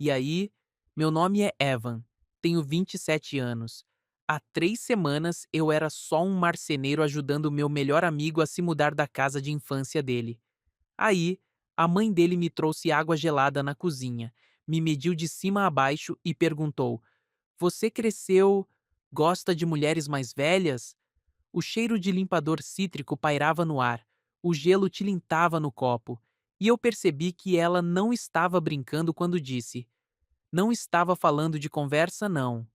E aí, meu nome é Evan, tenho 27 anos. Há 3 semanas eu era só um marceneiro ajudando meu melhor amigo a se mudar da casa de infância dele. Aí, a mãe dele me trouxe água gelada na cozinha, me mediu de cima a baixo e perguntou: Você cresceu. Gosta de mulheres mais velhas? O cheiro de limpador cítrico pairava no ar, o gelo tilintava no copo, e eu percebi que ela não estava brincando quando disse: Não estava falando de conversa, não.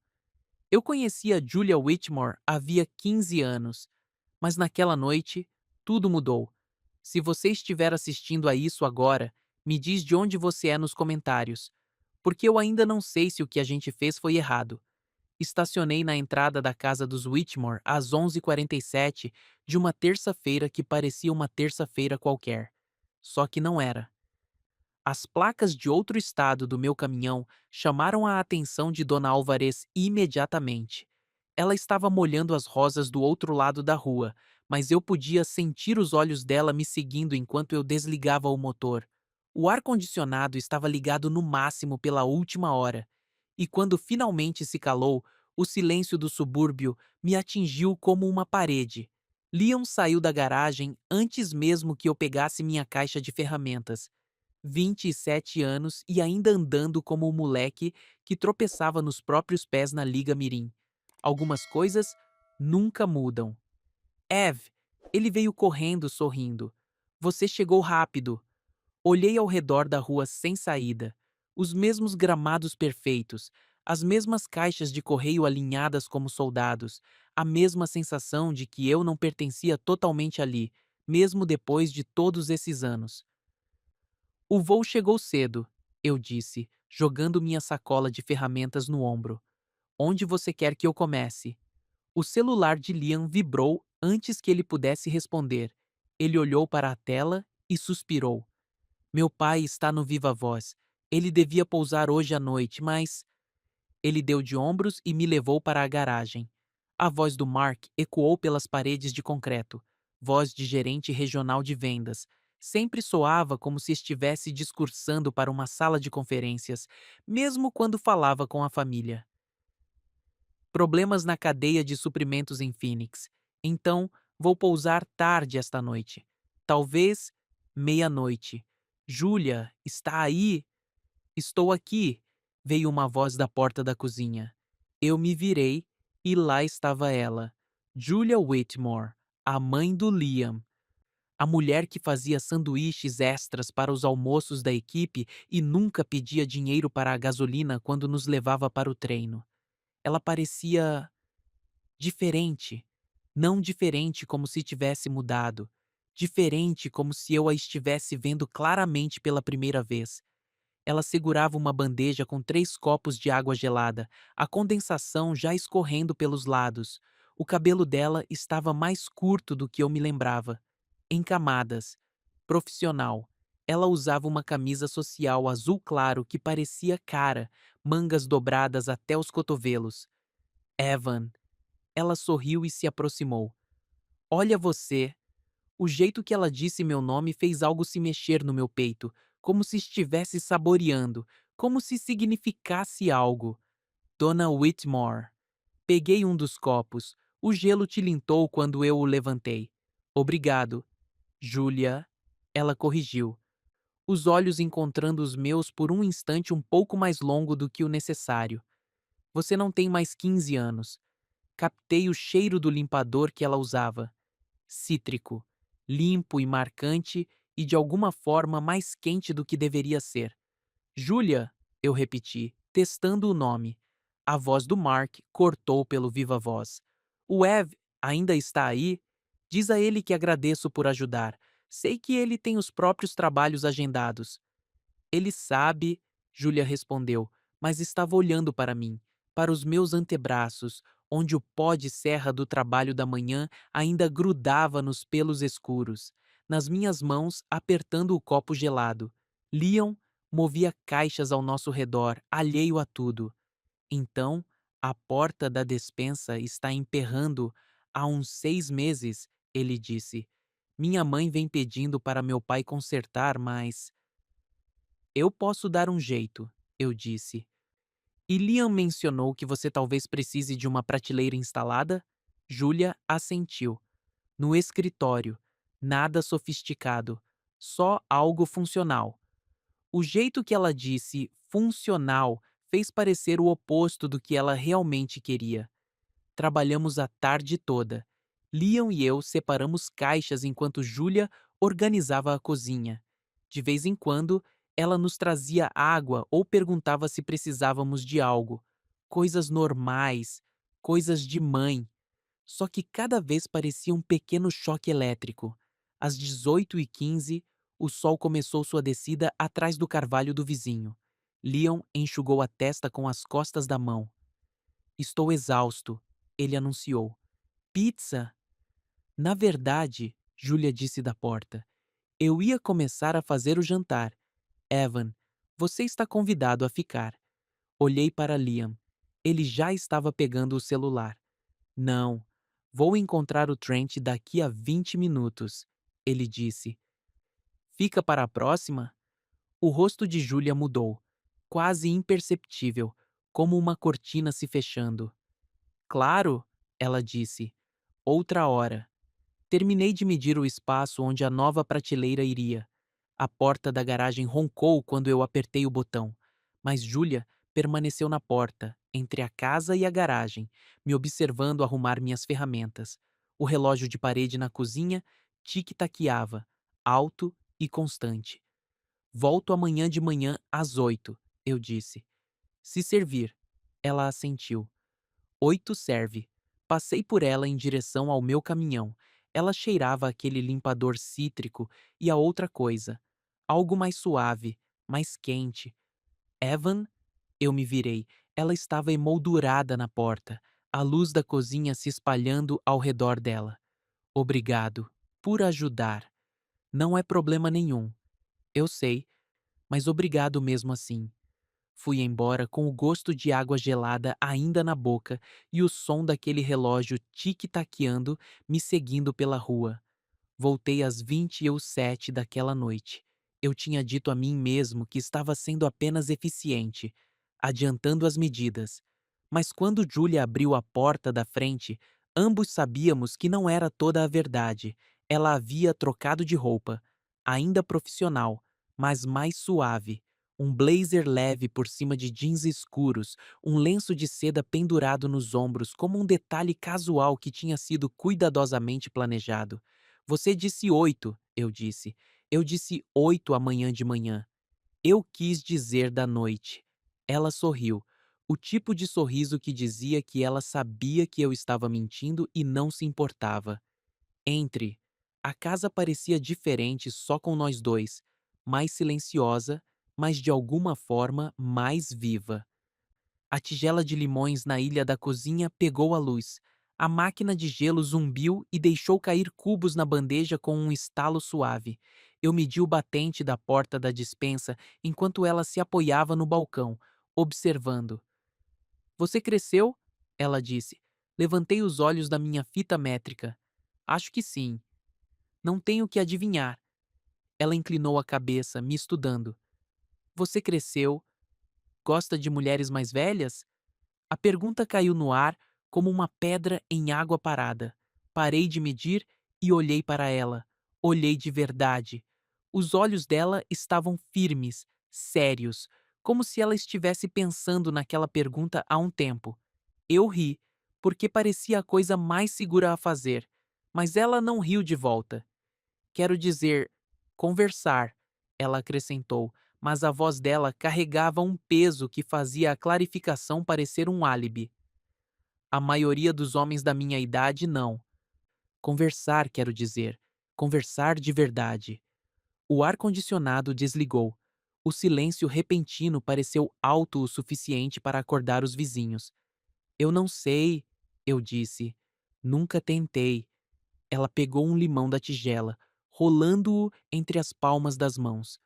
Eu conhecia Julia Whitmore havia 15 anos, mas naquela noite tudo mudou. Se você estiver assistindo a isso agora, me diz de onde você é nos comentários, porque eu ainda não sei se o que a gente fez foi errado. Estacionei na entrada da casa dos Whitmore às 11h47 de uma terça-feira que parecia uma terça-feira qualquer. Só que não era. As placas de outro estado do meu caminhão chamaram a atenção de Dona Alvarez imediatamente. Ela estava molhando as rosas do outro lado da rua, mas eu podia sentir os olhos dela me seguindo enquanto eu desligava o motor. O ar-condicionado estava ligado no máximo pela última hora, e quando finalmente se calou, o silêncio do subúrbio me atingiu como uma parede. Leon saiu da garagem antes mesmo que eu pegasse minha caixa de ferramentas. 27 anos e ainda andando como o moleque que tropeçava nos próprios pés na Liga Mirim. Algumas coisas nunca mudam. Ev, ele veio correndo, sorrindo. Você chegou rápido. Olhei ao redor da rua sem saída. Os mesmos gramados perfeitos, as mesmas caixas de correio alinhadas como soldados, a mesma sensação de que eu não pertencia totalmente ali, mesmo depois de todos esses anos. O voo chegou cedo, eu disse, jogando minha sacola de ferramentas no ombro. Onde você quer que eu comece? O celular de Liam vibrou antes que ele pudesse responder. Ele olhou para a tela e suspirou. Meu pai está no Viva Voz. Ele devia pousar hoje à noite, mas. Ele deu de ombros e me levou para a garagem. A voz do Mark ecoou pelas paredes de concreto. Voz de gerente regional de vendas. Sempre soava como se estivesse discursando para uma sala de conferências, mesmo quando falava com a família. Problemas na cadeia de suprimentos em Phoenix. Então, vou pousar tarde esta noite. Talvez meia-noite. Júlia, está aí? Estou aqui, veio uma voz da porta da cozinha. Eu me virei e lá estava ela, Julia Whitmore, a mãe do Liam, a mulher que fazia sanduíches extras para os almoços da equipe e nunca pedia dinheiro para a gasolina quando nos levava para o treino. Ela parecia diferente, não diferente como se tivesse mudado, diferente como se eu a estivesse vendo claramente pela primeira vez. Ela segurava uma bandeja com 3 copos de água gelada, a condensação já escorrendo pelos lados. O cabelo dela estava mais curto do que eu me lembrava. Em camadas. Profissional. Ela usava uma camisa social azul claro que parecia cara, mangas dobradas até os cotovelos. Evan. Ela sorriu e se aproximou. Olha você. O jeito que ela disse meu nome fez algo se mexer no meu peito, como se estivesse saboreando, como se significasse algo. Dona Whitmore. Peguei um dos copos. O gelo tilintou quando eu o levantei. Obrigado. Julia. Ela corrigiu. Os olhos encontrando os meus por um instante um pouco mais longo do que o necessário. Você não tem mais 15 anos. Captei o cheiro do limpador que ela usava. Cítrico, limpo e marcante e de alguma forma mais quente do que deveria ser. Júlia, eu repeti, testando o nome. A voz do Mark cortou pelo viva voz. O Ev ainda está aí? Diz a ele que agradeço por ajudar. Sei que ele tem os próprios trabalhos agendados. Ele sabe, Júlia respondeu, mas estava olhando para mim, para os meus antebraços, onde o pó de serra do trabalho da manhã ainda grudava nos pelos escuros, nas minhas mãos apertando o copo gelado. Leon movia caixas ao nosso redor, alheio a tudo. Então, a porta da despensa está emperrando há uns 6 meses, ele disse. Minha mãe vem pedindo para meu pai consertar, mas eu posso dar um jeito. eu disse. E Liam mencionou que você talvez precise de uma prateleira instalada? Júlia assentiu. No escritório. Nada sofisticado. Só algo funcional. O jeito que ela disse funcional fez parecer o oposto do que ela realmente queria. Trabalhamos a tarde toda. Liam e eu separamos caixas enquanto Júlia organizava a cozinha. De vez em quando, ela nos trazia água ou perguntava se precisávamos de algo. Coisas normais, coisas de mãe. Só que cada vez parecia um pequeno choque elétrico. Às 18h15, o sol começou sua descida atrás do carvalho do vizinho. Leon enxugou a testa com as costas da mão. Estou exausto, ele anunciou. Pizza? Na verdade, Julia disse da porta, eu ia começar a fazer o jantar. Evan, você está convidado a ficar. Olhei para Liam. Ele já estava pegando o celular. Não, vou encontrar o Trent daqui a 20 minutos, ele disse. Fica para a próxima? O rosto de Julia mudou, quase imperceptível, como uma cortina se fechando. Claro, ela disse. Outra hora. Terminei de medir o espaço onde a nova prateleira iria. A porta da garagem roncou quando eu apertei o botão, mas Julia permaneceu na porta, entre a casa e a garagem, me observando arrumar minhas ferramentas. O relógio de parede na cozinha tic-taqueava, alto e constante. Volto amanhã de manhã às 8, eu disse. Se servir. Ela assentiu. 8 serve. Passei por ela em direção ao meu caminhão. Ela cheirava aquele limpador cítrico e a outra coisa. Algo mais suave, mais quente. Evan? Eu me virei. Ela estava emoldurada na porta, a luz da cozinha se espalhando ao redor dela. Obrigado. Por ajudar. Não é problema nenhum. Eu sei, mas obrigado mesmo assim. Fui embora com o gosto de água gelada ainda na boca e o som daquele relógio tic-taqueando me seguindo pela rua. Voltei às 20h07 daquela noite. Eu tinha dito a mim mesmo que estava sendo apenas eficiente, adiantando as medidas. Mas quando Julia abriu a porta da frente, ambos sabíamos que não era toda a verdade. Ela havia trocado de roupa, ainda profissional, mas mais suave. Um blazer leve por cima de jeans escuros, um lenço de seda pendurado nos ombros como um detalhe casual que tinha sido cuidadosamente planejado. Você disse 8, eu disse. Eu disse 8 amanhã de manhã. Eu quis dizer da noite. Ela sorriu. O tipo de sorriso que dizia que ela sabia que eu estava mentindo e não se importava. Entre. A casa parecia diferente só com nós dois. Mais silenciosa, mas de alguma forma mais viva. A tigela de limões na ilha da cozinha pegou a luz. A máquina de gelo zumbiu e deixou cair cubos na bandeja com um estalo suave. Eu medi o batente da porta da despensa enquanto ela se apoiava no balcão, observando. Você cresceu? Ela disse. Levantei os olhos da minha fita métrica. Acho que sim. Não tenho que adivinhar. Ela inclinou a cabeça, me estudando. Você cresceu? Gosta de mulheres mais velhas? A pergunta caiu no ar como uma pedra em água parada. Parei de medir e olhei para ela. Olhei de verdade. Os olhos dela estavam firmes, sérios, como se ela estivesse pensando naquela pergunta há um tempo. Eu ri, porque parecia a coisa mais segura a fazer, mas ela não riu de volta. Quero dizer, conversar, ela acrescentou, mas a voz dela carregava um peso que fazia a clarificação parecer um álibi. A maioria dos homens da minha idade não. Conversar, quero dizer. Conversar de verdade. O ar-condicionado desligou. O silêncio repentino pareceu alto o suficiente para acordar os vizinhos. Eu não sei, eu disse. Nunca tentei. Ela pegou um limão da tigela, rolando-o entre as palmas das mãos.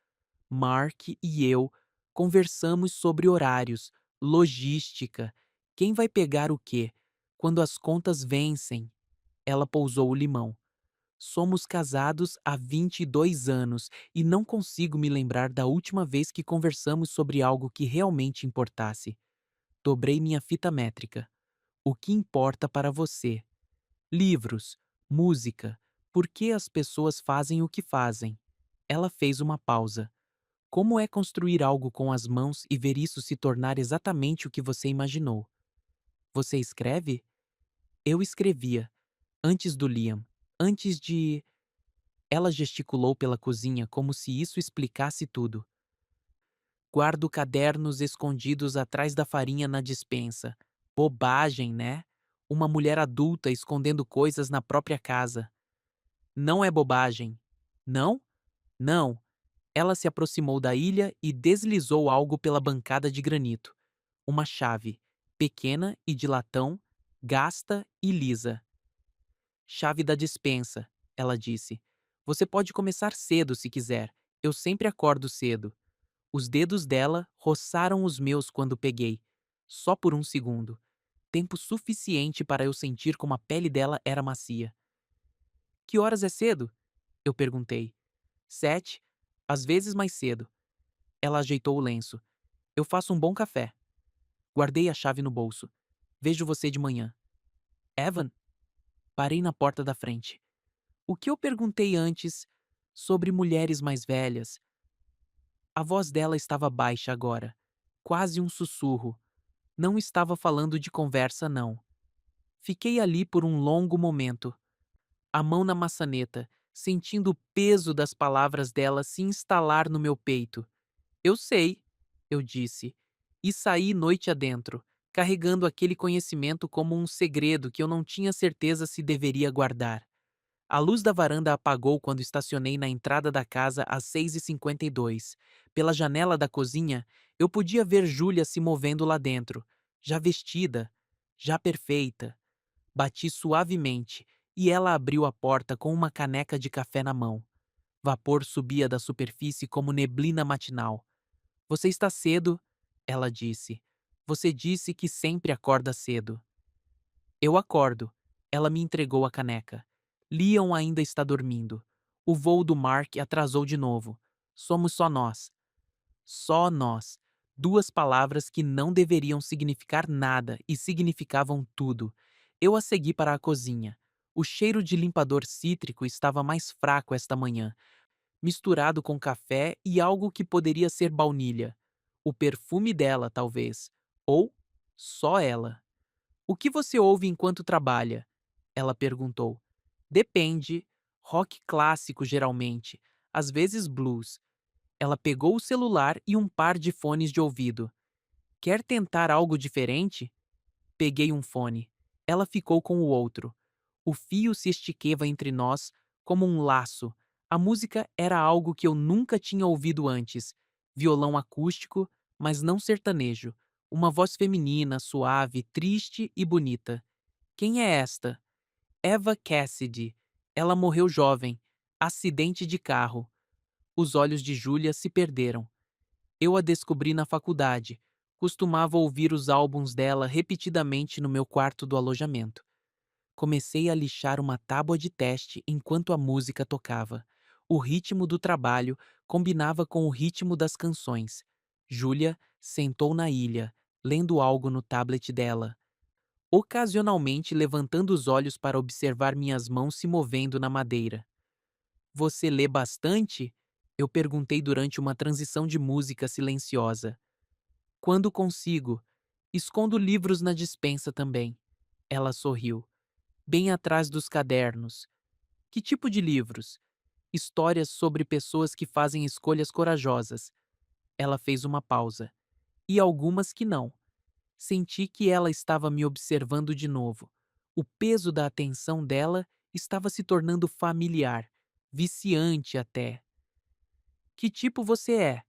Mark e eu conversamos sobre horários, logística, quem vai pegar o quê, quando as contas vencem. Ela pousou o limão. Somos casados há 22 anos e não consigo me lembrar da última vez que conversamos sobre algo que realmente importasse. Dobrei minha fita métrica. O que importa para você? Livros, música, por que as pessoas fazem o que fazem? Ela fez uma pausa. Como é construir algo com as mãos e ver isso se tornar exatamente o que você imaginou? Você escreve? Eu escrevia, antes do Liam, antes de. Ela gesticulou pela cozinha como se isso explicasse tudo. Guardo cadernos escondidos atrás da farinha na despensa. Bobagem, né? Uma mulher adulta escondendo coisas na própria casa. Não é bobagem. Não? Não. Ela se aproximou da ilha e deslizou algo pela bancada de granito. Uma chave, pequena e de latão, gasta e lisa. Chave da despensa, ela disse. Você pode começar cedo se quiser. Eu sempre acordo cedo. Os dedos dela roçaram os meus quando peguei. Só por um segundo. Tempo suficiente para eu sentir como a pele dela era macia. Que horas é cedo? Eu perguntei. 7, às vezes mais cedo. Ela ajeitou o lenço. Eu faço um bom café. Guardei a chave no bolso. Vejo você de manhã. Evan? Parei na porta da frente. O que eu perguntei antes sobre mulheres mais velhas? A voz dela estava baixa agora, quase um sussurro. Não estava falando de conversa, não. Fiquei ali por um longo momento, a mão na maçaneta, sentindo o peso das palavras dela se instalar no meu peito. Eu sei, eu disse, e saí noite adentro, carregando aquele conhecimento como um segredo que eu não tinha certeza se deveria guardar. A luz da varanda apagou quando estacionei na entrada da casa às 6h52. Pela janela da cozinha, eu podia ver Júlia se movendo lá dentro, já vestida, já perfeita. Bati suavemente e ela abriu a porta com uma caneca de café na mão. Vapor subia da superfície como neblina matinal. Você está cedo, ela disse. Você disse que sempre acorda cedo. Eu acordo. Ela me entregou a caneca. Leon ainda está dormindo. O voo do Mark atrasou de novo. Somos só nós. Só nós. Duas palavras que não deveriam significar nada e significavam tudo. Eu a segui para a cozinha. O cheiro de limpador cítrico estava mais fraco esta manhã, misturado com café e algo que poderia ser baunilha. O perfume dela, talvez. Ou só ela. O que você ouve enquanto trabalha? Ela perguntou. Depende. Rock clássico, geralmente. Às vezes blues. Ela pegou o celular e um par de fones de ouvido. Quer tentar algo diferente? Peguei um fone. Ela ficou com o outro. O fio se estiqueva entre nós como um laço. A música era algo que eu nunca tinha ouvido antes. Violão acústico, mas não sertanejo. Uma voz feminina, suave, triste e bonita. Quem é esta? Eva Cassidy. Ela morreu jovem. Acidente de carro. Os olhos de Júlia se perderam. Eu a descobri na faculdade. Costumava ouvir os álbuns dela repetidamente no meu quarto do alojamento. Comecei a lixar uma tábua de teste enquanto a música tocava. O ritmo do trabalho combinava com o ritmo das canções. Júlia sentou na ilha, lendo algo no tablet dela, ocasionalmente levantando os olhos para observar minhas mãos se movendo na madeira. Você lê bastante? Eu perguntei durante uma transição de música silenciosa. Quando consigo. Escondo livros na despensa também. Ela sorriu. Bem atrás dos cadernos. Que tipo de livros? Histórias sobre pessoas que fazem escolhas corajosas. Ela fez uma pausa. E algumas que não. Senti que ela estava me observando de novo. O peso da atenção dela estava se tornando familiar, viciante até. Que tipo você é?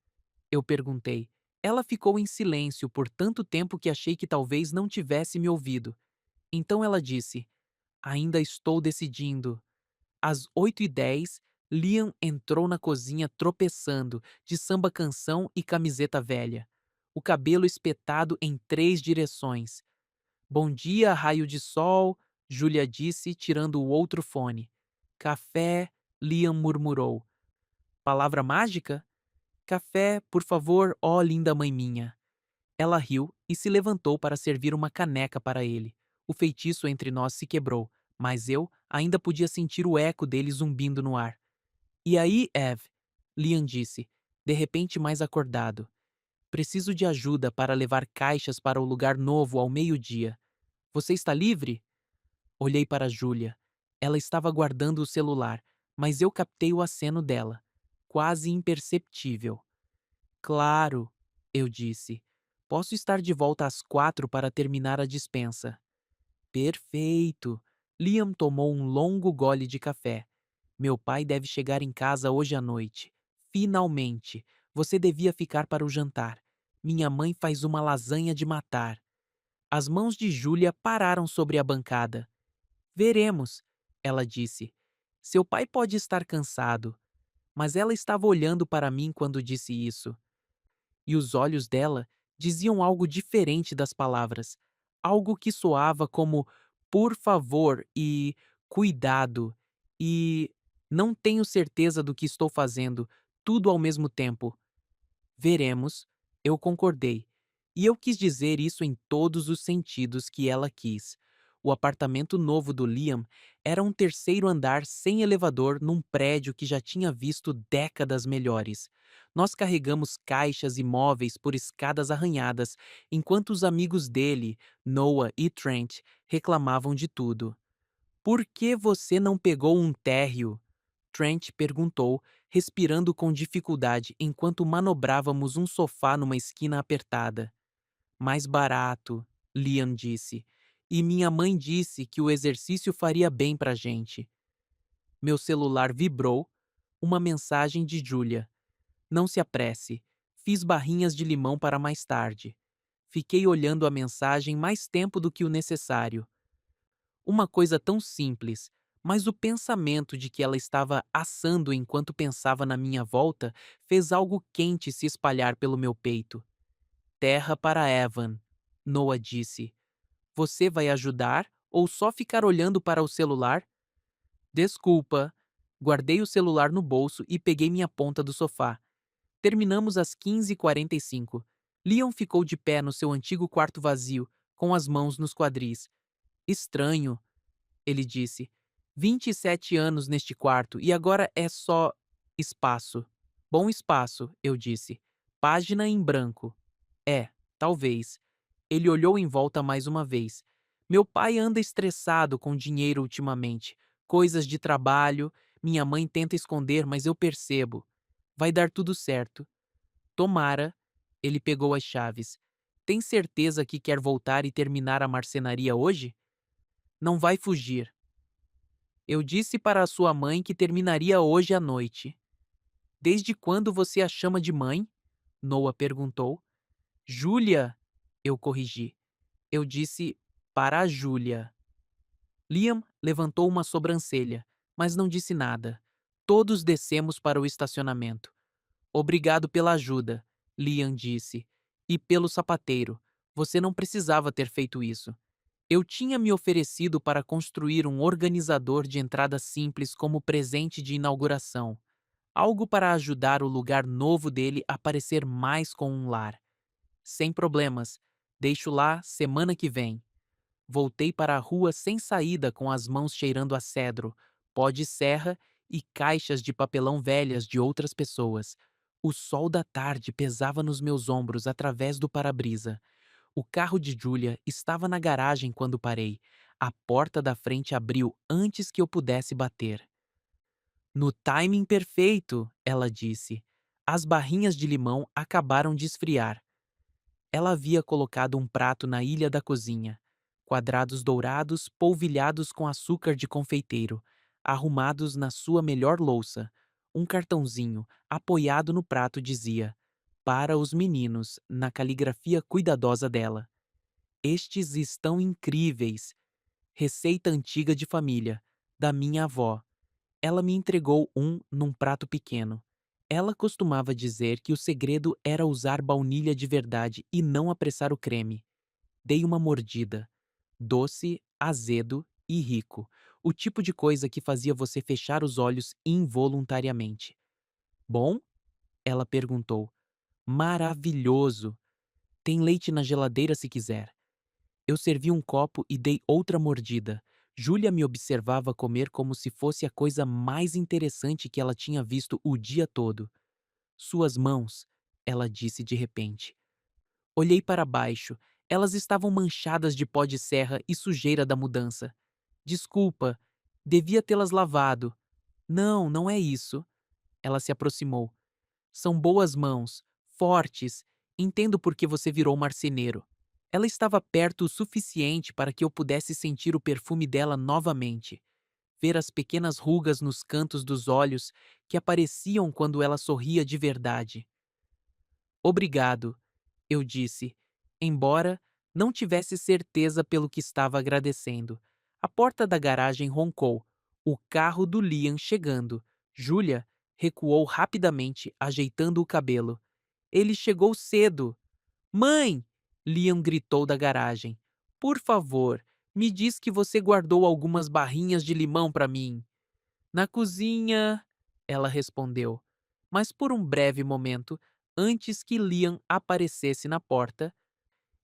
Eu perguntei. Ela ficou em silêncio por tanto tempo que achei que talvez não tivesse me ouvido. Então ela disse: Ainda estou decidindo. Às 8h10, Liam entrou na cozinha tropeçando, de samba-canção e camiseta velha. O cabelo espetado em 3 direções. Bom dia, raio de sol, Júlia disse, tirando o outro fone. Café, Liam murmurou. Palavra mágica? Café, por favor, ó linda mãe minha. Ela riu e se levantou para servir uma caneca para ele. O feitiço entre nós se quebrou, mas eu ainda podia sentir o eco dele zumbindo no ar. E aí, Eve? Liam disse, de repente mais acordado. Preciso de ajuda para levar caixas para o lugar novo ao meio-dia. Você está livre? Olhei para Júlia. Ela estava guardando o celular, mas eu captei o aceno dela. Quase imperceptível. Claro, eu disse. Posso estar de volta às 4 para terminar a dispensa. Perfeito. Liam tomou um longo gole de café. Meu pai deve chegar em casa hoje à noite. Finalmente. Você devia ficar para o jantar. Minha mãe faz uma lasanha de matar. As mãos de Júlia pararam sobre a bancada. Veremos, ela disse. Seu pai pode estar cansado. Mas ela estava olhando para mim quando disse isso. E os olhos dela diziam algo diferente das palavras. Algo que soava como por favor e cuidado e não tenho certeza do que estou fazendo, tudo ao mesmo tempo. Veremos, eu concordei. E eu quis dizer isso em todos os sentidos que ela quis. O apartamento novo do Liam era um terceiro andar sem elevador num prédio que já tinha visto décadas melhores. Nós carregamos caixas e móveis por escadas arranhadas, enquanto os amigos dele, Noah e Trent, reclamavam de tudo. Por que você não pegou um térreo? Trent perguntou, respirando com dificuldade enquanto manobrávamos um sofá numa esquina apertada. Mais barato, Liam disse. E minha mãe disse que o exercício faria bem pra gente. Meu celular vibrou. Uma mensagem de Julia. Não se apresse. Fiz barrinhas de limão para mais tarde. Fiquei olhando a mensagem mais tempo do que o necessário. Uma coisa tão simples, mas o pensamento de que ela estava assando enquanto pensava na minha volta fez algo quente se espalhar pelo meu peito. Terra para Evan, Noah disse. Você vai ajudar ou só ficar olhando para o celular? Desculpa. Guardei o celular no bolso e peguei minha ponta do sofá. Terminamos às 15h45. Leon ficou de pé no seu antigo quarto vazio, com as mãos nos quadris. Estranho, ele disse. 27 anos neste quarto e agora é só espaço. Bom espaço, eu disse. Página em branco. É, talvez. Ele olhou em volta mais uma vez. Meu pai anda estressado com dinheiro ultimamente. Coisas de trabalho. Minha mãe tenta esconder, mas eu percebo. Vai dar tudo certo. Tomara. Ele pegou as chaves. Tem certeza que quer voltar e terminar a marcenaria hoje? Não vai fugir. Eu disse para a sua mãe que terminaria hoje à noite. Desde quando você a chama de mãe? Noah perguntou. Júlia, eu corrigi. Eu disse para a Júlia. Liam levantou uma sobrancelha, mas não disse nada. Todos descemos para o estacionamento. Obrigado pela ajuda, Liam disse. E pelo sapateiro. Você não precisava ter feito isso. Eu tinha me oferecido para construir um organizador de entrada simples como presente de inauguração. Algo para ajudar o lugar novo dele a parecer mais com um lar. Sem problemas. Deixo lá semana que vem. Voltei para a rua sem saída com as mãos cheirando a cedro, pó de serra e caixas de papelão velhas de outras pessoas. O sol da tarde pesava nos meus ombros através do para-brisa. O carro de Julia estava na garagem quando parei. A porta da frente abriu antes que eu pudesse bater. No timing perfeito, ela disse. As barrinhas de limão acabaram de esfriar. Ela havia colocado um prato na ilha da cozinha. Quadrados dourados polvilhados com açúcar de confeiteiro, arrumados na sua melhor louça. Um cartãozinho, apoiado no prato, dizia: para os meninos, na caligrafia cuidadosa dela. Estes estão incríveis. Receita antiga de família, da minha avó. Ela me entregou um num prato pequeno. Ela costumava dizer que o segredo era usar baunilha de verdade e não apressar o creme. Dei uma mordida. Doce, azedo e rico. O tipo de coisa que fazia você fechar os olhos involuntariamente. Bom? Ela perguntou. Maravilhoso! Tem leite na geladeira se quiser. Eu servi um copo e dei outra mordida. Júlia me observava comer como se fosse a coisa mais interessante que ela tinha visto o dia todo. Suas mãos, ela disse de repente. Olhei para baixo. Elas estavam manchadas de pó de serra e sujeira da mudança. Desculpa, devia tê-las lavado. Não, não é isso. Ela se aproximou. São boas mãos, fortes. Entendo por que você virou marceneiro. Ela estava perto o suficiente para que eu pudesse sentir o perfume dela novamente, ver as pequenas rugas nos cantos dos olhos que apareciam quando ela sorria de verdade. Obrigado, eu disse, embora não tivesse certeza pelo que estava agradecendo. A porta da garagem roncou. O carro do Liam chegando. Julia recuou rapidamente, ajeitando o cabelo. Ele chegou cedo. Mãe! Liam gritou da garagem. Por favor, me diz que você guardou algumas barrinhas de limão para mim. Na cozinha, ela respondeu. Mas por um breve momento, antes que Liam aparecesse na porta,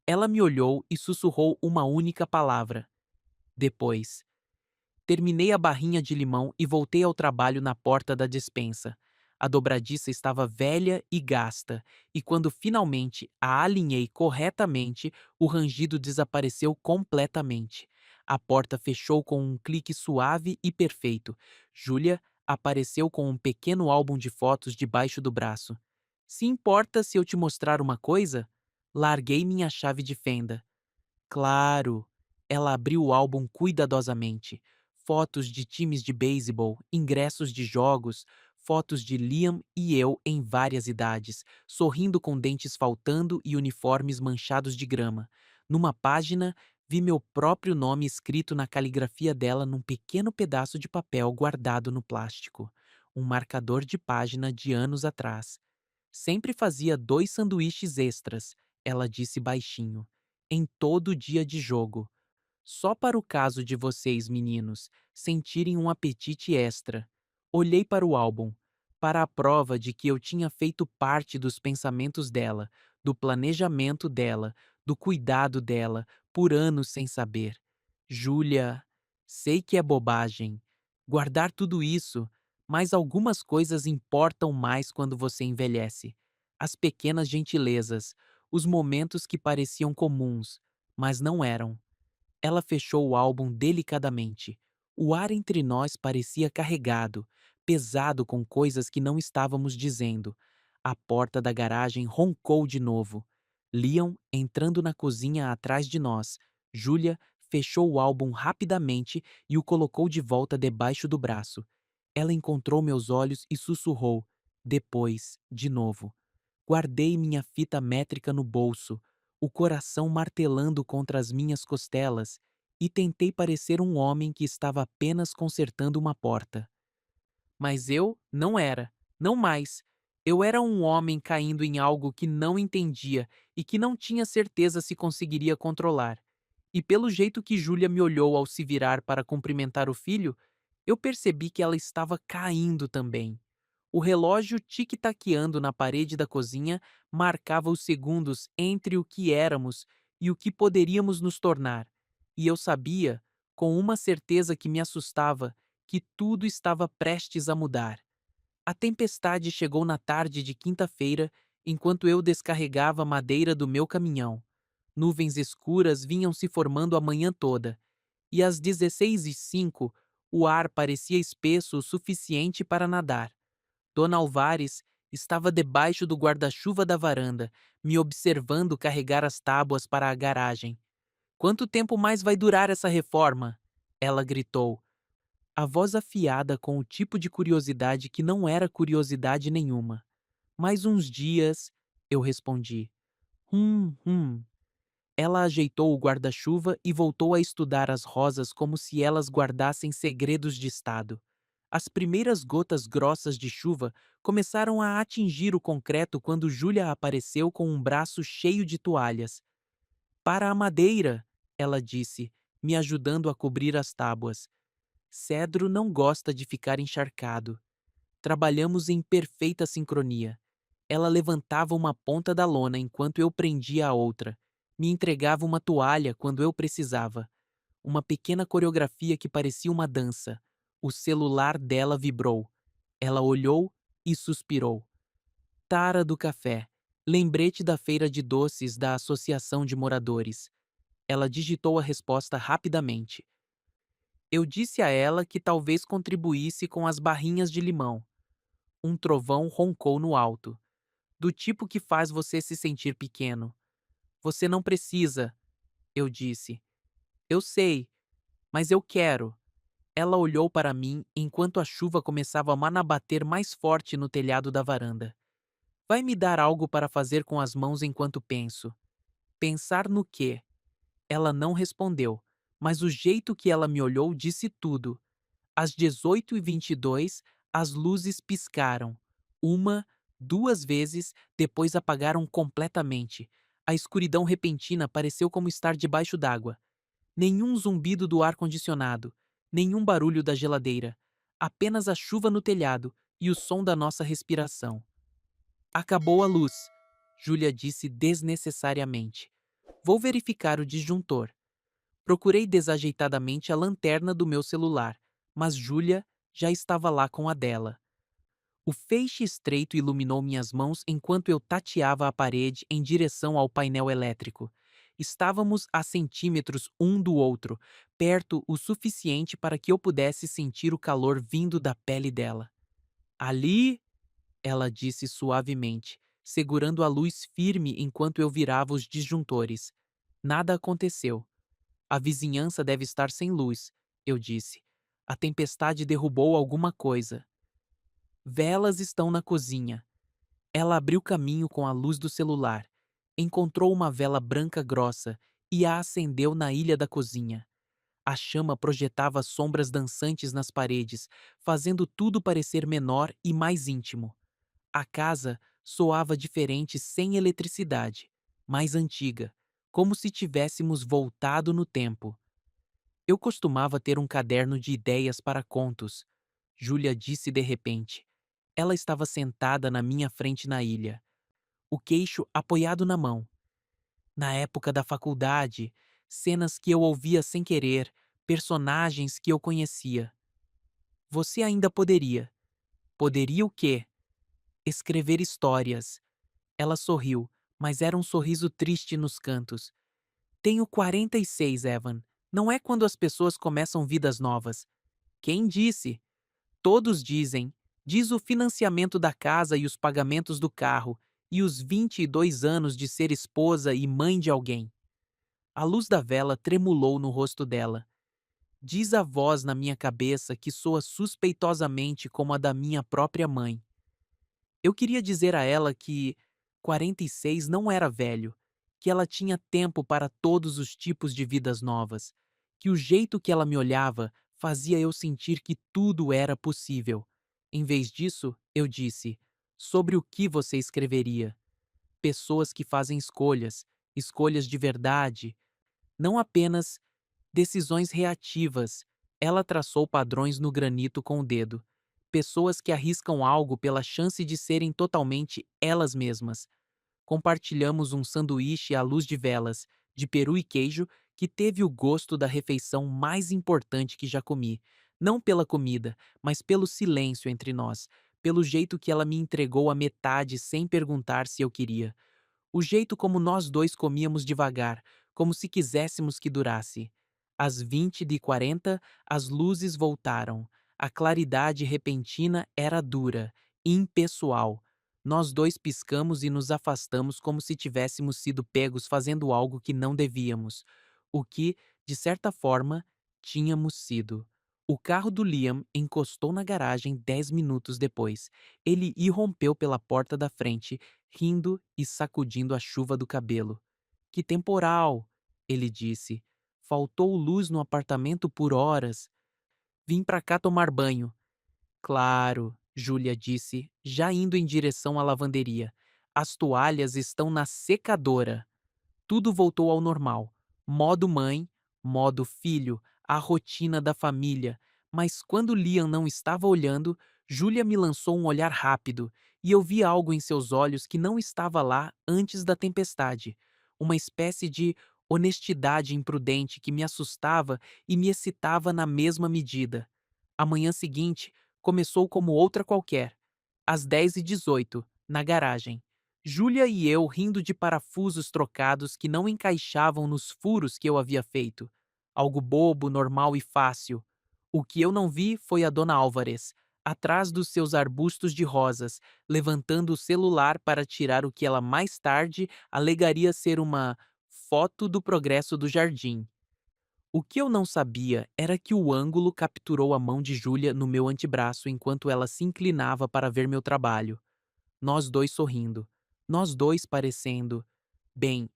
ela me olhou e sussurrou uma única palavra. Depois. Terminei a barrinha de limão e voltei ao trabalho na porta da despensa. A dobradiça estava velha e gasta, e quando finalmente a alinhei corretamente, o rangido desapareceu completamente. A porta fechou com um clique suave e perfeito. Júlia apareceu com um pequeno álbum de fotos debaixo do braço. Se importa se eu te mostrar uma coisa? Larguei minha chave de fenda. Claro. Ela abriu o álbum cuidadosamente. Fotos de times de beisebol, ingressos de jogos, fotos de Liam e eu em várias idades, sorrindo com dentes faltando e uniformes manchados de grama. Numa página, vi meu próprio nome escrito na caligrafia dela num pequeno pedaço de papel guardado no plástico. Um marcador de página de anos atrás. Sempre fazia 2 sanduíches extras, ela disse baixinho, em todo dia de jogo. Só para o caso de vocês, meninos, sentirem um apetite extra. Olhei para o álbum, para a prova de que eu tinha feito parte dos pensamentos dela, do planejamento dela, do cuidado dela, por anos sem saber. Júlia, sei que é bobagem. Guardar tudo isso, mas algumas coisas importam mais quando você envelhece. As pequenas gentilezas, os momentos que pareciam comuns, mas não eram. Ela fechou o álbum delicadamente. O ar entre nós parecia carregado, pesado com coisas que não estávamos dizendo. A porta da garagem roncou de novo. Leon entrando na cozinha atrás de nós. Julia fechou o álbum rapidamente e o colocou de volta debaixo do braço. Ela encontrou meus olhos e sussurrou. Depois, de novo. Guardei minha fita métrica no bolso, o coração martelando contra as minhas costelas, e tentei parecer um homem que estava apenas consertando uma porta. Mas eu não era, não mais. Eu era um homem caindo em algo que não entendia e que não tinha certeza se conseguiria controlar. E pelo jeito que Júlia me olhou ao se virar para cumprimentar o filho, eu percebi que ela estava caindo também. O relógio tic-taqueando na parede da cozinha marcava os segundos entre o que éramos e o que poderíamos nos tornar. E eu sabia, com uma certeza que me assustava, que tudo estava prestes a mudar. A tempestade chegou na tarde de quinta-feira, enquanto eu descarregava a madeira do meu caminhão. Nuvens escuras vinham se formando a manhã toda, e às 16h05 o ar parecia espesso o suficiente para nadar. Dona Alvares estava debaixo do guarda-chuva da varanda, me observando carregar as tábuas para a garagem. Quanto tempo mais vai durar essa reforma? Ela gritou. A voz afiada com o tipo de curiosidade que não era curiosidade nenhuma. Mais uns dias, eu respondi. Hum. Ela ajeitou o guarda-chuva e voltou a estudar as rosas como se elas guardassem segredos de estado. As primeiras gotas grossas de chuva começaram a atingir o concreto quando Júlia apareceu com um braço cheio de toalhas. Para a madeira, ela disse, me ajudando a cobrir as tábuas. Cedro não gosta de ficar encharcado. Trabalhamos em perfeita sincronia. Ela levantava uma ponta da lona enquanto eu prendia a outra. Me entregava uma toalha quando eu precisava. Uma pequena coreografia que parecia uma dança. O celular dela vibrou. Ela olhou e suspirou. Tara do café. Lembrete da feira de doces da Associação de Moradores. Ela digitou a resposta rapidamente. Eu disse a ela que talvez contribuísse com as barrinhas de limão. Um trovão roncou no alto. Do tipo que faz você se sentir pequeno. Você não precisa, eu disse. Eu sei, mas eu quero. Ela olhou para mim enquanto a chuva começava a manabater mais forte no telhado da varanda. Vai me dar algo para fazer com as mãos enquanto penso. Pensar no quê? Ela não respondeu, mas o jeito que ela me olhou disse tudo. Às 18h22, as luzes piscaram. Uma, duas vezes, depois apagaram completamente. A escuridão repentina pareceu como estar debaixo d'água. Nenhum zumbido do ar-condicionado, nenhum barulho da geladeira. Apenas a chuva no telhado e o som da nossa respiração. Acabou a luz, Júlia disse desnecessariamente. Vou verificar o disjuntor. Procurei desajeitadamente a lanterna do meu celular, mas Júlia já estava lá com a dela. O feixe estreito iluminou minhas mãos enquanto eu tateava a parede em direção ao painel elétrico. Estávamos a centímetros um do outro, perto o suficiente para que eu pudesse sentir o calor vindo da pele dela. Ali, ela disse suavemente, segurando a luz firme enquanto eu virava os disjuntores. Nada aconteceu. A vizinhança deve estar sem luz, eu disse. A tempestade derrubou alguma coisa. Velas estão na cozinha. Ela abriu caminho com a luz do celular. Encontrou uma vela branca grossa e a acendeu na ilha da cozinha. A chama projetava sombras dançantes nas paredes, fazendo tudo parecer menor e mais íntimo. A casa soava diferente sem eletricidade, mais antiga, como se tivéssemos voltado no tempo. Eu costumava ter um caderno de ideias para contos, Júlia disse de repente. Ela estava sentada na minha frente na ilha, o queixo apoiado na mão. Na época da faculdade, cenas que eu ouvia sem querer, personagens que eu conhecia. Você ainda poderia. Poderia o quê? Escrever histórias. Ela sorriu, mas era um sorriso triste nos cantos. Tenho 46, Evan. Não é quando as pessoas começam vidas novas. Quem disse? Todos dizem. Diz o financiamento da casa e os pagamentos do carro, e os 22 anos de ser esposa e mãe de alguém. A luz da vela tremulou no rosto dela. Diz a voz na minha cabeça que soa suspeitosamente como a da minha própria mãe. Eu queria dizer a ela que 46 não era velho, que ela tinha tempo para todos os tipos de vidas novas, que o jeito que ela me olhava fazia eu sentir que tudo era possível. Em vez disso, eu disse: sobre o que você escreveria? Pessoas que fazem escolhas, escolhas de verdade, não apenas decisões reativas. Ela traçou padrões no granito com o dedo. Pessoas que arriscam algo pela chance de serem totalmente elas mesmas. Compartilhamos um sanduíche à luz de velas, de peru e queijo, que teve o gosto da refeição mais importante que já comi. Não pela comida, mas pelo silêncio entre nós, pelo jeito que ela me entregou a metade sem perguntar se eu queria. O jeito como nós dois comíamos devagar, como se quiséssemos que durasse. Às 20h40, as luzes voltaram. A claridade repentina era dura, impessoal. Nós dois piscamos e nos afastamos como se tivéssemos sido pegos fazendo algo que não devíamos. O que, de certa forma, tínhamos sido. O carro do Liam encostou na garagem 10 minutos depois. Ele irrompeu pela porta da frente, rindo e sacudindo a chuva do cabelo. Que temporal! Ele disse. Faltou luz no apartamento por horas. Vim pra cá tomar banho. Claro, Júlia disse, já indo em direção à lavanderia. As toalhas estão na secadora. Tudo voltou ao normal. Modo mãe, modo filho, a rotina da família. Mas quando Liam não estava olhando, Julia me lançou um olhar rápido, e eu vi algo em seus olhos que não estava lá antes da tempestade. Uma espécie de honestidade imprudente que me assustava e me excitava na mesma medida. A manhã seguinte começou como outra qualquer. Às 10h18, na garagem. Julia e eu rindo de parafusos trocados que não encaixavam nos furos que eu havia feito. Algo bobo, normal e fácil. O que eu não vi foi a Dona Álvares, atrás dos seus arbustos de rosas, levantando o celular para tirar o que ela mais tarde alegaria ser uma foto do progresso do jardim. O que eu não sabia era que o ângulo capturou a mão de Júlia no meu antebraço enquanto ela se inclinava para ver meu trabalho. Nós dois sorrindo. Nós dois parecendo, bem,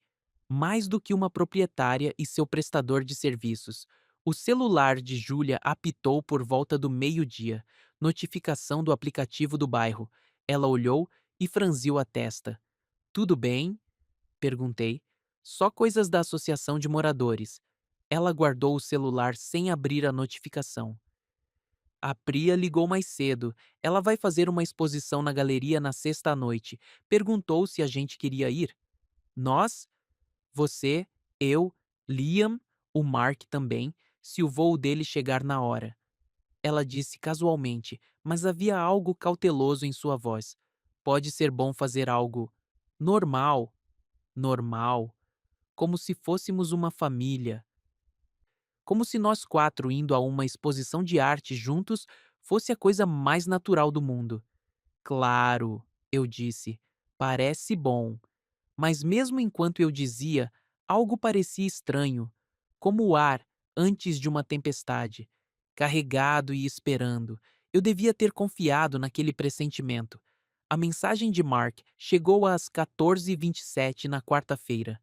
mais do que uma proprietária e seu prestador de serviços. O celular de Júlia apitou por volta do meio-dia. Notificação do aplicativo do bairro. Ela olhou e franziu a testa. Tudo bem? Perguntei. Só coisas da associação de moradores. Ela guardou o celular sem abrir a notificação. A Priya ligou mais cedo. Ela vai fazer uma exposição na galeria na sexta à noite. Perguntou se a gente queria ir. Nós? Você, eu, Liam, o Mark também, se o voo dele chegar na hora. Ela disse casualmente, mas havia algo cauteloso em sua voz. Pode ser bom fazer algo normal, normal, como se fôssemos uma família. Como se nós quatro indo a uma exposição de arte juntos fosse a coisa mais natural do mundo. Claro, eu disse, parece bom. Mas mesmo enquanto eu dizia, algo parecia estranho, como o ar antes de uma tempestade, carregado e esperando. Eu devia ter confiado naquele pressentimento. A mensagem de Mark chegou às 14h27 na quarta-feira.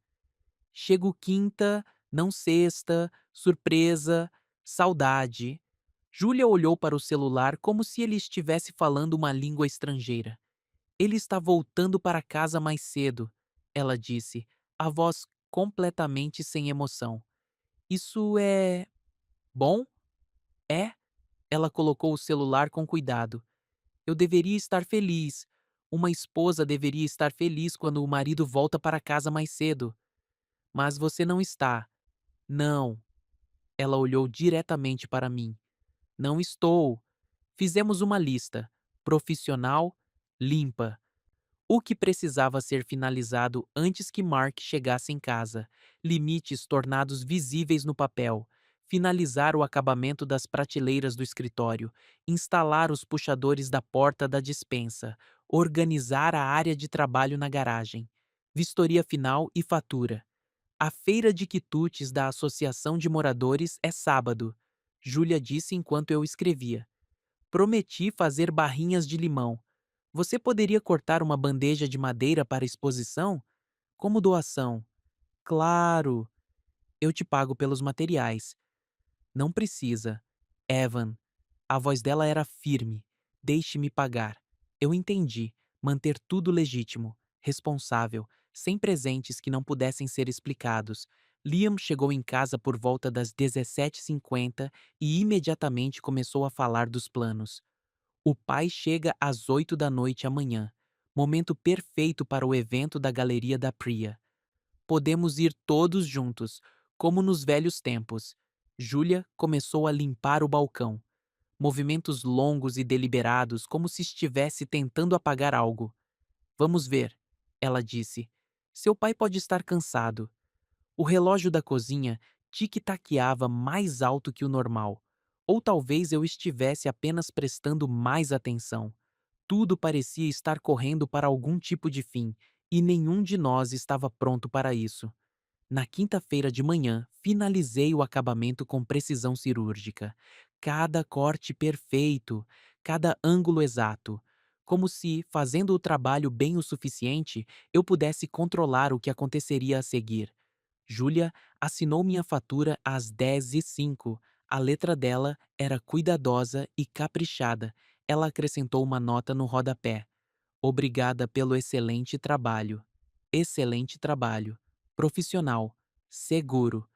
Chego quinta, não sexta, surpresa, saudade. Júlia olhou para o celular como se ele estivesse falando uma língua estrangeira. Ele está voltando para casa mais cedo, ela disse, a voz completamente sem emoção. Isso é bom? É? Ela colocou o celular com cuidado. Eu deveria estar feliz. Uma esposa deveria estar feliz quando o marido volta para casa mais cedo. Mas você não está. Não. Ela olhou diretamente para mim. Não estou. Fizemos uma lista. Profissional, limpa. O que precisava ser finalizado antes que Mark chegasse em casa. Limites tornados visíveis no papel. Finalizar o acabamento das prateleiras do escritório. Instalar os puxadores da porta da despensa. Organizar a área de trabalho na garagem. Vistoria final e fatura. A feira de quitutes da Associação de Moradores é sábado, Júlia disse enquanto eu escrevia. Prometi fazer barrinhas de limão. Você poderia cortar uma bandeja de madeira para exposição? Como doação. Claro, eu te pago pelos materiais. Não precisa. Evan. A voz dela era firme. Deixe-me pagar. Eu entendi. Manter tudo legítimo, responsável, sem presentes que não pudessem ser explicados. Liam chegou em casa por volta das 17h50 e imediatamente começou a falar dos planos. O pai chega às 8 da noite amanhã. Momento perfeito para o evento da Galeria da Priya. Podemos ir todos juntos, como nos velhos tempos. Júlia começou a limpar o balcão. Movimentos longos e deliberados, como se estivesse tentando apagar algo. Vamos ver, ela disse. Seu pai pode estar cansado. O relógio da cozinha tic-taqueava mais alto que o normal. Ou talvez eu estivesse apenas prestando mais atenção. Tudo parecia estar correndo para algum tipo de fim, e nenhum de nós estava pronto para isso. Na quinta-feira de manhã, finalizei o acabamento com precisão cirúrgica. Cada corte perfeito, cada ângulo exato. Como se, fazendo o trabalho bem o suficiente, eu pudesse controlar o que aconteceria a seguir. Júlia assinou minha fatura às 10h05. A letra dela era cuidadosa e caprichada. Ela acrescentou uma nota no rodapé. Obrigada pelo excelente trabalho. Excelente trabalho. Profissional. Seguro.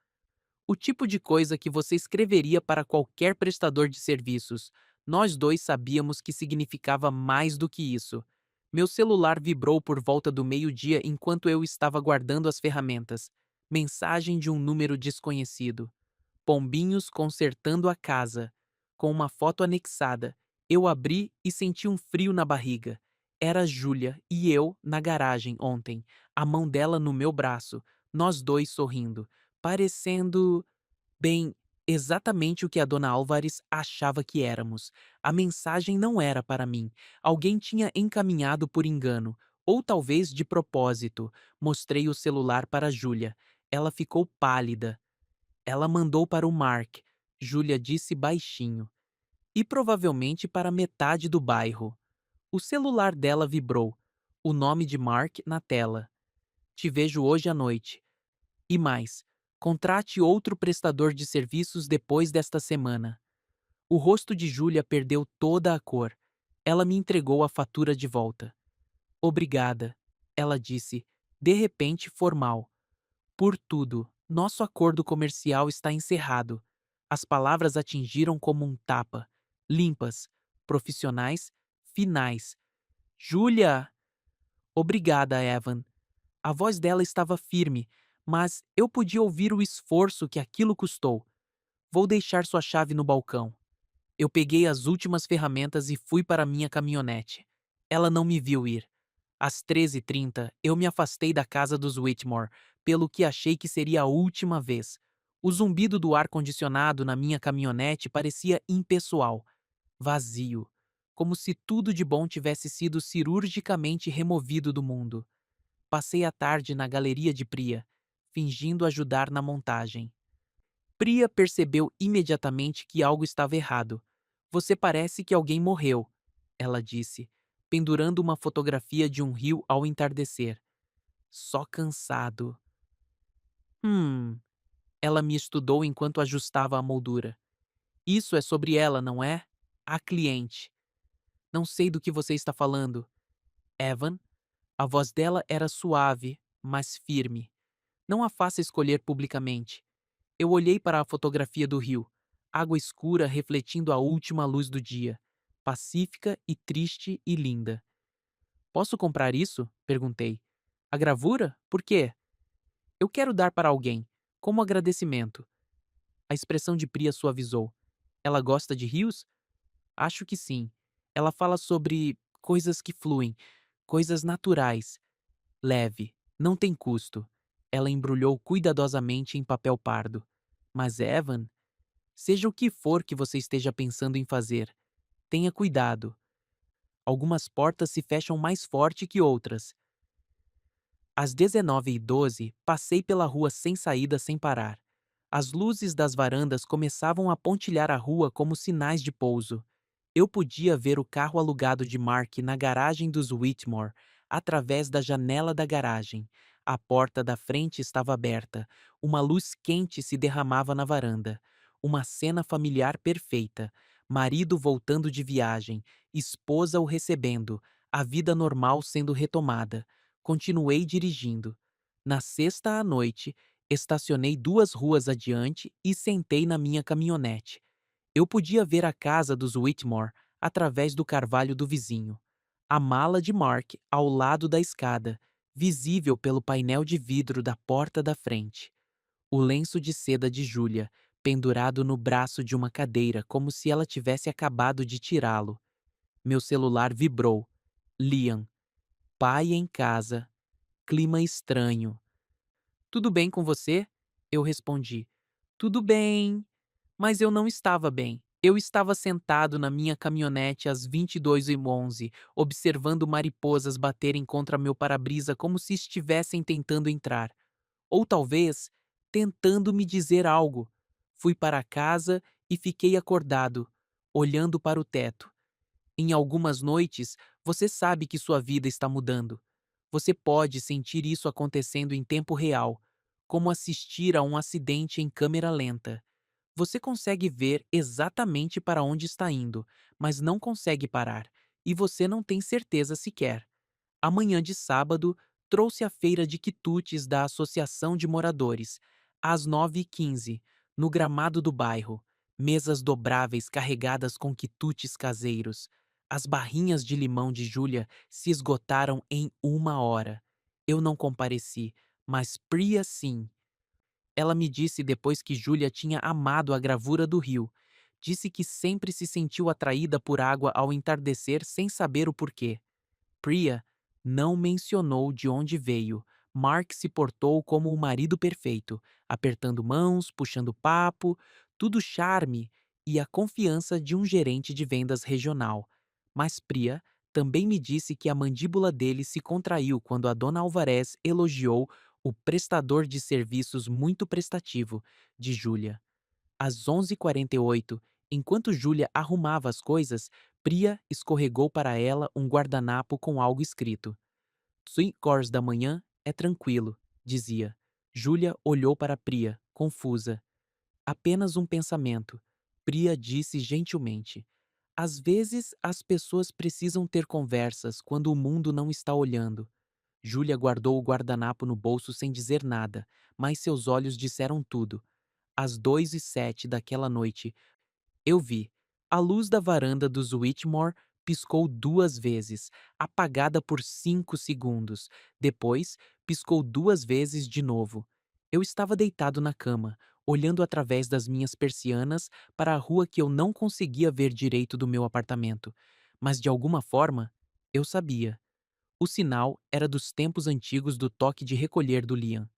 O tipo de coisa que você escreveria para qualquer prestador de serviços. Nós dois sabíamos que significava mais do que isso. Meu celular vibrou por volta do meio-dia enquanto eu estava guardando as ferramentas. Mensagem de um número desconhecido. Pombinhos consertando a casa. Com uma foto anexada. Eu abri e senti um frio na barriga. Era Júlia e eu na garagem ontem, a mão dela no meu braço, nós dois sorrindo, parecendo, bem, exatamente o que a dona Álvares achava que éramos. A mensagem não era para mim. Alguém tinha encaminhado por engano, ou talvez de propósito. Mostrei o celular para Júlia. Ela ficou pálida. Ela mandou para o Mark, Júlia disse baixinho, e provavelmente para metade do bairro. O celular dela vibrou, o nome de Mark na tela. Te vejo hoje à noite. E mais, contrate outro prestador de serviços depois desta semana. O rosto de Júlia perdeu toda a cor. Ela me entregou a fatura de volta. Obrigada, ela disse, de repente formal. Por tudo, nosso acordo comercial está encerrado. As palavras atingiram como um tapa. Limpas, profissionais, finais. Júlia! Obrigada, Evan. A voz dela estava firme, mas eu podia ouvir o esforço que aquilo custou. Vou deixar sua chave no balcão. Eu peguei as últimas ferramentas e fui para minha caminhonete. Ela não me viu ir. Às 13h30, eu me afastei da casa dos Whitmore, pelo que achei que seria a última vez. O zumbido do ar-condicionado na minha caminhonete parecia impessoal, vazio, como se tudo de bom tivesse sido cirurgicamente removido do mundo. Passei a tarde na galeria de Priya, fingindo ajudar na montagem. Priya percebeu imediatamente que algo estava errado. Você parece que alguém morreu, ela disse, pendurando uma fotografia de um rio ao entardecer. Só cansado. Hum. Ela me estudou enquanto ajustava a moldura. Isso é sobre ela, não é? A cliente. Não sei do que você está falando. Evan? A voz dela era suave, mas firme. Não a faça escolher publicamente. Eu olhei para a fotografia do rio, água escura refletindo a última luz do dia, pacífica e triste e linda. Posso comprar isso? Perguntei. A gravura? Por quê? Eu quero dar para alguém, como agradecimento. A expressão de Priya suavizou. Ela gosta de rios? Acho que sim. Ela fala sobre coisas que fluem, coisas naturais. Leve, não tem custo. Ela embrulhou cuidadosamente em papel pardo. Mas Evan, seja o que for que você esteja pensando em fazer, tenha cuidado. Algumas portas se fecham mais forte que outras. Às 19h12, passei pela rua sem saída sem parar. As luzes das varandas começavam a pontilhar a rua como sinais de pouso. Eu podia ver o carro alugado de Mark na garagem dos Whitmore, através da janela da garagem. A porta da frente estava aberta. Uma luz quente se derramava na varanda. Uma cena familiar perfeita. Marido voltando de viagem, esposa o recebendo, a vida normal sendo retomada. Continuei dirigindo. Na sexta à noite, estacionei 2 ruas adiante e sentei na minha caminhonete. Eu podia ver a casa dos Whitmore através do carvalho do vizinho. A mala de Mark ao lado da escada, visível pelo painel de vidro da porta da frente. O lenço de seda de Julia, pendurado no braço de uma cadeira como se ela tivesse acabado de tirá-lo. Meu celular vibrou. Liam. Pai em casa. Clima estranho. Tudo bem com você? Eu respondi. Tudo bem. Mas eu não estava bem. Eu estava sentado na minha caminhonete às 22h11, observando mariposas baterem contra meu para-brisa como se estivessem tentando entrar. Ou talvez, tentando me dizer algo. Fui para casa e fiquei acordado, olhando para o teto. Em algumas noites, você sabe que sua vida está mudando. Você pode sentir isso acontecendo em tempo real, como assistir a um acidente em câmera lenta. Você consegue ver exatamente para onde está indo, mas não consegue parar, e você não tem certeza sequer. A manhã de sábado trouxe a feira de quitutes da Associação de Moradores, às 9h15. No gramado do bairro, mesas dobráveis carregadas com quitutes caseiros. As barrinhas de limão de Júlia se esgotaram em 1 hora. Eu não compareci, mas Priya sim. Ela me disse depois que Júlia tinha amado a gravura do rio. Disse que sempre se sentiu atraída por água ao entardecer sem saber o porquê. Priya não mencionou de onde veio. Mark se portou como o marido perfeito, apertando mãos, puxando papo, tudo charme e a confiança de um gerente de vendas regional. Mas Priya também me disse que a mandíbula dele se contraiu quando a dona Alvarez elogiou o prestador de serviços muito prestativo de Júlia. Às 11h48, enquanto Júlia arrumava as coisas, Priya escorregou para ela um guardanapo com algo escrito. Sweet Cores da manhã é tranquilo, dizia. Júlia olhou para Priya, confusa. Apenas um pensamento. Priya disse gentilmente. Às vezes as pessoas precisam ter conversas quando o mundo não está olhando. Júlia guardou o guardanapo no bolso sem dizer nada, mas seus olhos disseram tudo. Às 2h07 daquela noite, eu vi. A luz da varanda dos Whitmore piscou 2 vezes, apagada por 5 segundos. Depois, piscou 2 vezes de novo. Eu estava deitado na cama, olhando através das minhas persianas para a rua que eu não conseguia ver direito do meu apartamento. Mas de alguma forma, eu sabia. O sinal era dos tempos antigos do toque de recolher do Liam.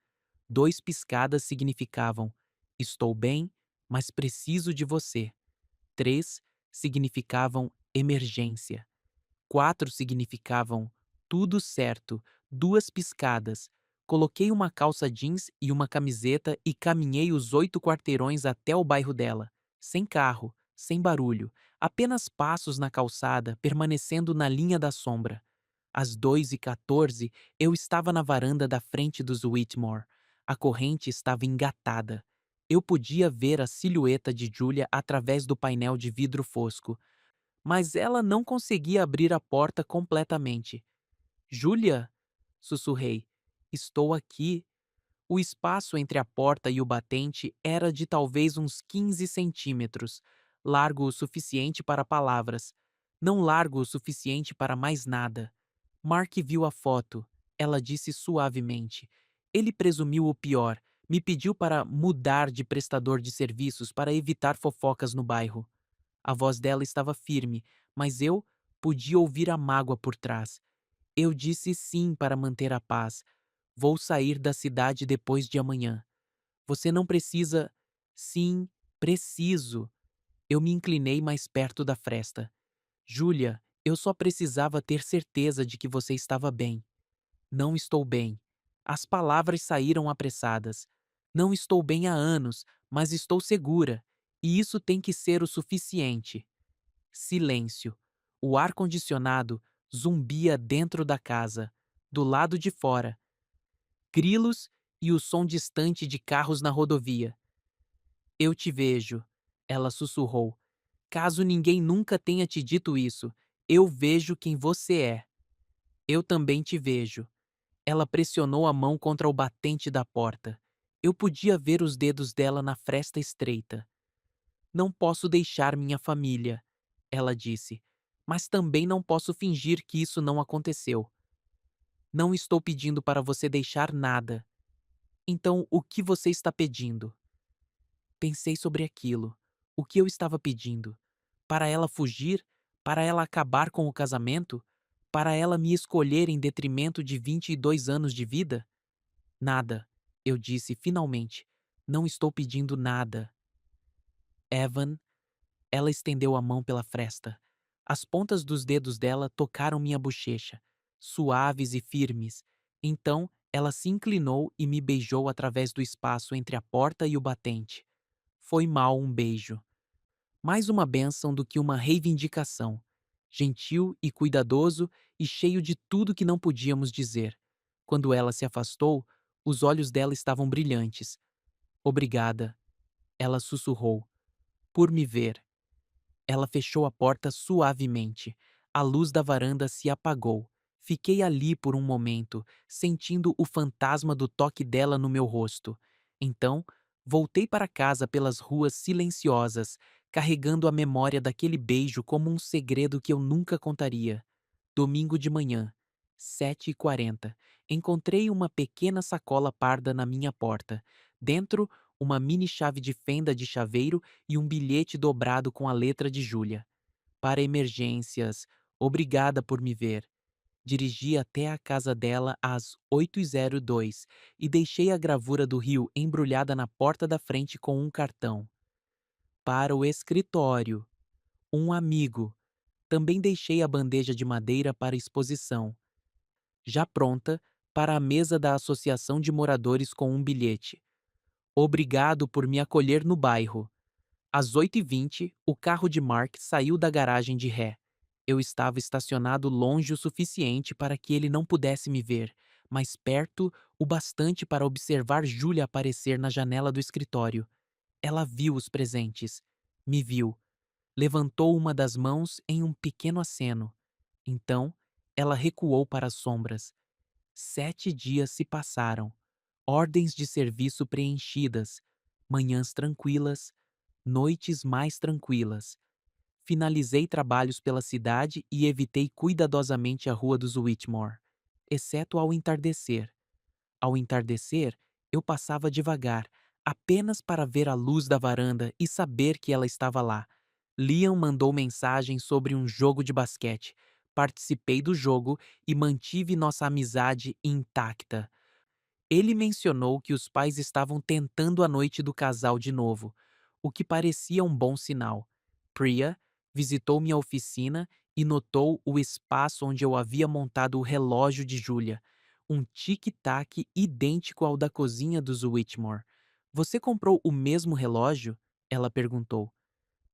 2 piscadas significavam: estou bem, mas preciso de você. 3 significavam emergência. 4 significavam tudo certo, 2 piscadas. Coloquei uma calça jeans e uma camiseta e caminhei os 8 quarteirões até o bairro dela. Sem carro, sem barulho, apenas passos na calçada, permanecendo na linha da sombra. Às 2h14, eu estava na varanda da frente dos Whitmore. A corrente estava engatada. Eu podia ver a silhueta de Julia através do painel de vidro fosco, mas ela não conseguia abrir a porta completamente. Julia? Sussurrei. Estou aqui. O espaço entre a porta e o batente era de talvez uns 15 centímetros, largo o suficiente para palavras, não largo o suficiente para mais nada. Mark viu a foto. Ela disse suavemente. Ele presumiu o pior. Me pediu para mudar de prestador de serviços para evitar fofocas no bairro. A voz dela estava firme, mas eu podia ouvir a mágoa por trás. Eu disse sim para manter a paz. Vou sair da cidade depois de amanhã. Você não precisa. Sim, preciso. Eu me inclinei mais perto da fresta. Júlia, eu só precisava ter certeza de que você estava bem. Não estou bem. As palavras saíram apressadas. Não estou bem há anos, mas estou segura. E isso tem que ser o suficiente. Silêncio. O ar-condicionado zumbia dentro da casa, do lado de fora. Grilos e o som distante de carros na rodovia. Eu te vejo, ela sussurrou. Caso ninguém nunca tenha te dito isso, eu vejo quem você é. Eu também te vejo. Ela pressionou a mão contra o batente da porta. Eu podia ver os dedos dela na fresta estreita. Não posso deixar minha família, ela disse, mas também não posso fingir que isso não aconteceu. Não estou pedindo para você deixar nada. Então, o que você está pedindo? Pensei sobre aquilo. O que eu estava pedindo? Para ela fugir? Para ela acabar com o casamento? Para ela me escolher em detrimento de 22 anos de vida? Nada, eu disse finalmente. Não estou pedindo nada. Evan, ela estendeu a mão pela fresta. As pontas dos dedos dela tocaram minha bochecha, suaves e firmes. Então, ela se inclinou e me beijou através do espaço entre a porta e o batente. Foi mal um beijo. Mais uma bênção do que uma reivindicação. Gentil e cuidadoso e cheio de tudo que não podíamos dizer. Quando ela se afastou, os olhos dela estavam brilhantes. Obrigada, ela sussurrou, por me ver. Ela fechou a porta suavemente. A luz da varanda se apagou. Fiquei ali por um momento, sentindo o fantasma do toque dela no meu rosto. Então, Voltei para casa pelas ruas silenciosas, carregando a memória daquele beijo como um segredo que eu nunca contaria. Domingo de manhã, 7h40. Encontrei uma pequena sacola parda na minha porta. Dentro, uma mini chave de fenda de chaveiro e um bilhete dobrado com a letra de Júlia. Para emergências, obrigada por me ver. Dirigi até a casa dela às 8h02 e deixei a gravura do rio embrulhada na porta da frente com um cartão. Para o escritório, um amigo. Também deixei a bandeja de madeira para exposição, já pronta para a mesa da associação de moradores com um bilhete. Obrigado por me acolher no bairro. Às 8h20, o carro de Mark saiu da garagem de ré. Eu estava estacionado longe o suficiente para que ele não pudesse me ver, mas perto o bastante para observar Julia aparecer na janela do escritório. Ela viu os presentes. Me viu. Levantou uma das mãos em um pequeno aceno. Então, ela recuou para as sombras. 7 dias se passaram. Ordens de serviço preenchidas. Manhãs tranquilas. Noites mais tranquilas. Finalizei trabalhos pela cidade e evitei cuidadosamente a rua dos Whitmore, exceto ao entardecer. Ao entardecer, eu passava devagar, apenas para ver a luz da varanda e saber que ela estava lá. Liam mandou mensagem sobre um jogo de basquete. Participei do jogo e mantive nossa amizade intacta. Ele mencionou que os pais estavam tentando a noite do casal de novo, o que parecia um bom sinal. Priya visitou minha oficina e notou o espaço onde eu havia montado o relógio de Julia, um tic-tac idêntico ao da cozinha dos Whitmore. Você comprou o mesmo relógio? Ela perguntou.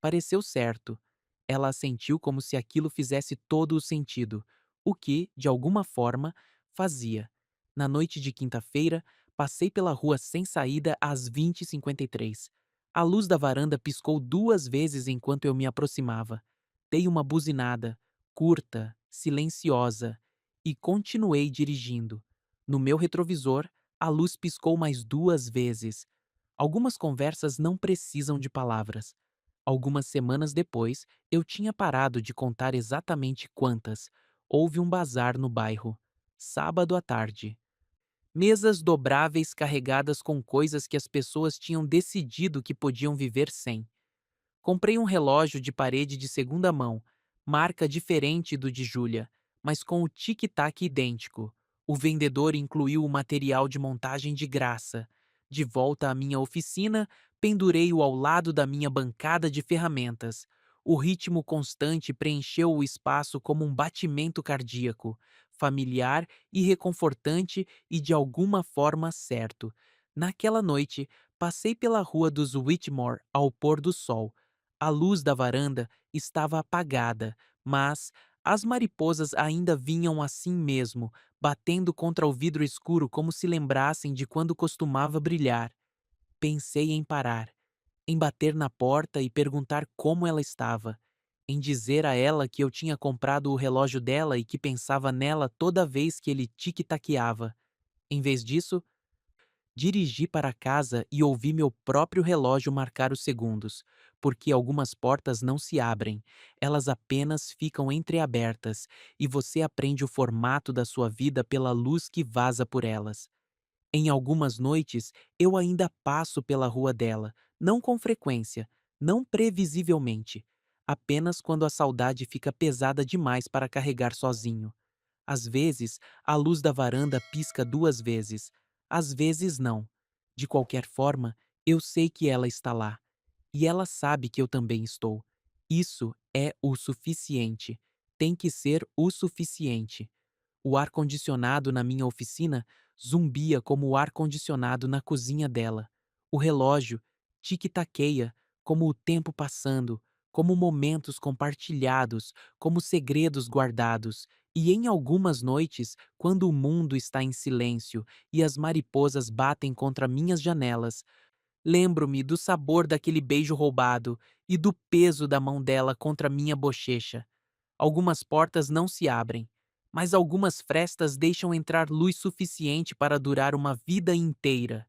Pareceu certo. Ela assentiu como se aquilo fizesse todo o sentido, o que, de alguma forma, fazia. Na noite de quinta-feira, passei pela rua sem saída às 20h53. A luz da varanda piscou 2 vezes enquanto eu me aproximava. Dei uma buzinada, curta, silenciosa, e continuei dirigindo. No meu retrovisor, a luz piscou mais 2 vezes. Algumas conversas não precisam de palavras. Algumas semanas depois, eu tinha parado de contar exatamente quantas. Houve um bazar no bairro. Sábado à tarde. Mesas dobráveis carregadas com coisas que as pessoas tinham decidido que podiam viver sem. Comprei um relógio de parede de segunda mão, marca diferente do de Júlia, mas com o tic-tac idêntico. O vendedor incluiu o material de montagem de graça. De volta à minha oficina, pendurei-o ao lado da minha bancada de ferramentas. O ritmo constante preencheu o espaço como um batimento cardíaco, familiar e reconfortante e de alguma forma certo. Naquela noite, passei pela rua dos Whitmore ao pôr do sol. A luz da varanda estava apagada, mas as mariposas ainda vinham assim mesmo, batendo contra o vidro escuro como se lembrassem de quando costumava brilhar. Pensei em parar, em bater na porta e perguntar como ela estava, em dizer a ela que eu tinha comprado o relógio dela e que pensava nela toda vez que ele tic-taqueava. Em vez disso, dirigi para casa e ouvi meu próprio relógio marcar os segundos, porque algumas portas não se abrem, elas apenas ficam entreabertas, e você aprende o formato da sua vida pela luz que vaza por elas. Em algumas noites, eu ainda passo pela rua dela, não com frequência, não previsivelmente, apenas quando a saudade fica pesada demais para carregar sozinho. Às vezes, a luz da varanda pisca 2 vezes. Às vezes, não. De qualquer forma, eu sei que ela está lá. E ela sabe que eu também estou. Isso é o suficiente. Tem que ser o suficiente. O ar-condicionado na minha oficina zumbia como o ar-condicionado na cozinha dela. O relógio tic-taqueia como o tempo passando, como momentos compartilhados, como segredos guardados. E em algumas noites, quando o mundo está em silêncio e as mariposas batem contra minhas janelas, lembro-me do sabor daquele beijo roubado e do peso da mão dela contra minha bochecha. Algumas portas não se abrem, mas algumas frestas deixam entrar luz suficiente para durar uma vida inteira.